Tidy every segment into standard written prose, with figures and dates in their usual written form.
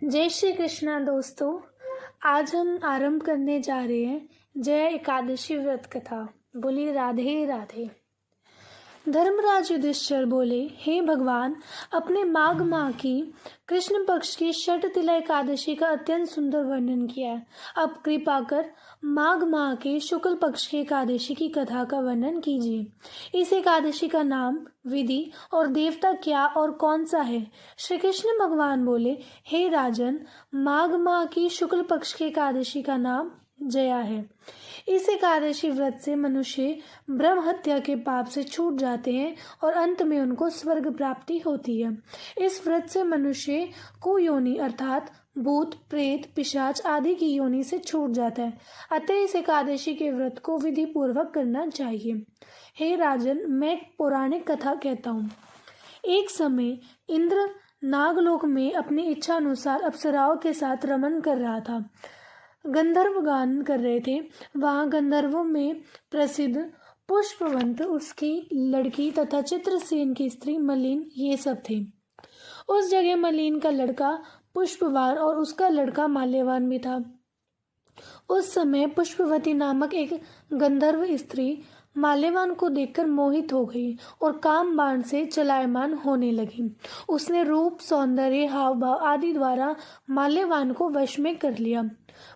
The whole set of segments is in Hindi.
जय श्री कृष्णा दोस्तों। आज हम आरंभ करने जा रहे हैं जय एकादशी व्रत कथा। बोली राधे राधे। धर्मराज युधिष्ठिर बोले, हे भगवान, अपने माघ माह की कृष्ण पक्ष की षटतिला एकादशी का अत्यंत सुंदर वर्णन किया है। अब कृपा कर माघ माह के शुक्ल पक्ष की एकादशी की कथा का वर्णन कीजिए। इस एकादशी का नाम, विधि और देवता क्या और कौन सा है? श्री कृष्ण भगवान बोले, हे राजन, माघ माह की शुक्ल पक्ष की एकादशी का नाम जया है। इस एकादशी व्रत से मनुष्य ब्रह्म हत्या के पाप से छूट जाते हैं और अंत में उनको स्वर्ग प्राप्ति होती है। इस व्रत से मनुष्य कुयोनि अर्थात भूत, प्रेत, पिशाच आदि की योनि से छूट जाता है। अतः इस एकादशी के व्रत को विधि पूर्वक करना चाहिए। हे राजन, मैं एक पौराणिक कथा कहता हूँ। एक समय इंद्र नागलोक में अपनी इच्छा अनुसार अप्सराओं के साथ रमन कर रहा था। गंधर्व गान कर रहे थे। वहां गंधर्वों में प्रसिद्ध पुष्पवंत, उसकी लड़की तथा चित्रसेन की स्त्री मलिन, ये सब थे। उस जगह मलिन का लड़का पुष्पवान और उसका लड़का माल्यवान भी था। उस समय पुष्पवती नामक एक गंधर्व स्त्री माल्यवान को देखकर मोहित हो गई और काम बाण से चलायमान होने लगी। उसने रूप, सौंदर्य, हाव भाव आदि द्वारा माल्यवान को वश में कर लिया।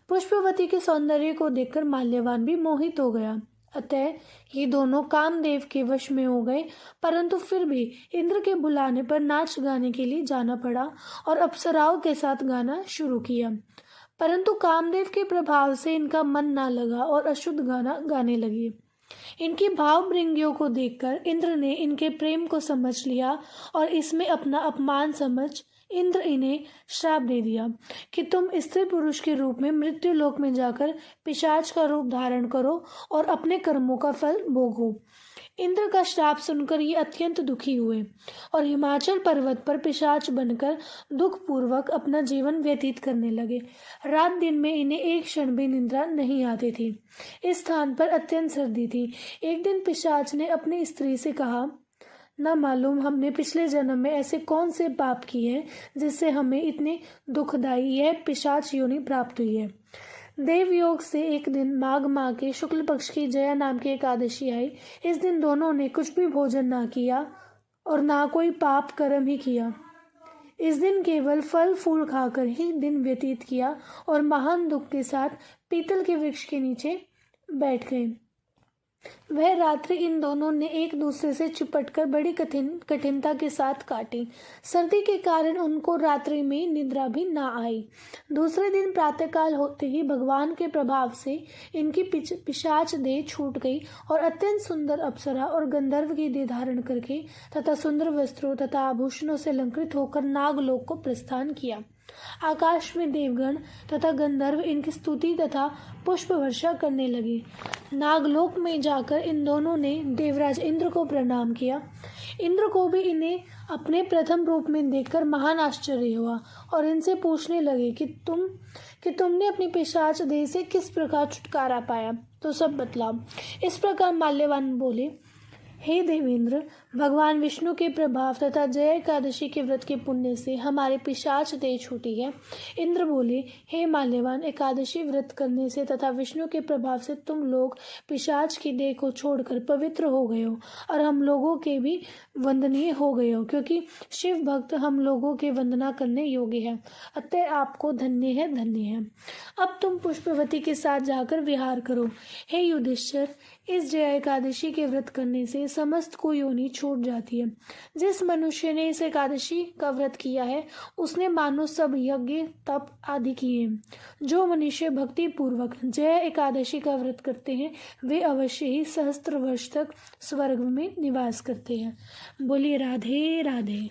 पुष्पवती के सौंदर्य को देखकर माल्यवान भी मोहित हो गया। अतः ये दोनों कामदेव के वश में हो गए, परंतु फिर भी इंद्र के बुलाने पर नाच गाने के लिए जाना पड़ा और अप्सराओं के साथ गाना शुरू किया। परंतु कामदेव के प्रभाव से इनका मन ना लगा और अशुद्ध गाना गाने लगे। इनकी भाव भृंगियों को देखकर इंद्र ने इनके प्रेम को समझ लिया और इसमें अपना अपमान समझ इंद्र इन्हें श्राप दे दिया कि तुम स्त्री पुरुष के रूप में मृत्यु लोक में जाकर पिशाच का रूप धारण करो और अपने कर्मों का फल भोगो। इंद्र का श्राप सुनकर ये अत्यंत दुखी हुए और हिमाचल पर्वत पर पिशाच बनकर दुख पूर्वक अपना जीवन व्यतीत करने लगे। रात दिन में इन्हें एक क्षण भी निद्रा नहीं आती थी। इस स्थान पर अत्यंत सर्दी थी। एक दिन पिशाच ने अपनी स्त्री से कहा, न मालूम हमने पिछले जन्म में ऐसे कौन से पाप किए हैं जिससे हमें इतनी दुखदायी यह पिशाच योनि प्राप्त हुई है। देवयोग से एक दिन माघ माह के शुक्ल पक्ष की जया नाम की एकादशी आई। इस दिन दोनों ने कुछ भी भोजन ना किया और ना कोई पाप कर्म ही किया। इस दिन केवल फल फूल खाकर ही दिन व्यतीत किया और महान दुख के साथ पीतल के वृक्ष के नीचे बैठ गए। वह रात्रि इन दोनों ने एक दूसरे से चिपटकर बड़ी कठिनता के साथ काटी। सर्दी के कारण उनको रात्रि में निद्रा भी ना आई। दूसरे दिन प्रातःकाल होते ही भगवान के प्रभाव से इनकी पिशाच देह छूट गई और अत्यंत सुंदर अप्सरा और गंधर्व की देह धारण करके तथा सुंदर वस्त्रों तथा आभूषणों से अलंकृत होकर नागलोक को प्रस्थान किया। आकाश में देवगण तथा गंधर्व इनकी स्तुति तथा पुष्प वर्षा करने लगे। नागलोक में जाकर इन दोनों ने देवराज इंद्र को प्रणाम किया। इंद्र को भी इन्हें अपने प्रथम रूप में देखकर महान आश्चर्य हुआ और इनसे पूछने लगे कि तुमने अपनी पिशाच देह से किस प्रकार छुटकारा पाया, तो सब बतलाओ। इस प्रकार माल्यवान बोले, हे देवेंद्र, भगवान विष्णु के प्रभाव तथा जया एकादशी के व्रत के पुण्य से हमारे पिशाच देह छूटी है। इंद्र बोले, हे माल्यवान, एकादशी व्रत करने से तथा विष्णु के प्रभाव से तुम लोग पिशाच की देह को छोड़कर पवित्र हो गए हो और हम लोगों के भी वंदनीय हो गए हो, क्योंकि शिव भक्त हम लोगों के वंदना करने योग्य है। अतः आपको धन्य है, धन्य है। अब तुम पुष्पवती के साथ जाकर विहार करो। हे युधिष्ठिर, इस जया एकादशी के व्रत करने से समस्त को योनि छूट जाती है। जिस मनुष्य ने इस एकादशी का व्रत किया है उसने मानो सब यज्ञ तप आदि किए। जो मनुष्य भक्ति पूर्वक जया एकादशी का व्रत करते हैं वे अवश्य ही सहस्त्र वर्ष तक स्वर्ग में निवास करते हैं। बोलिए राधे राधे।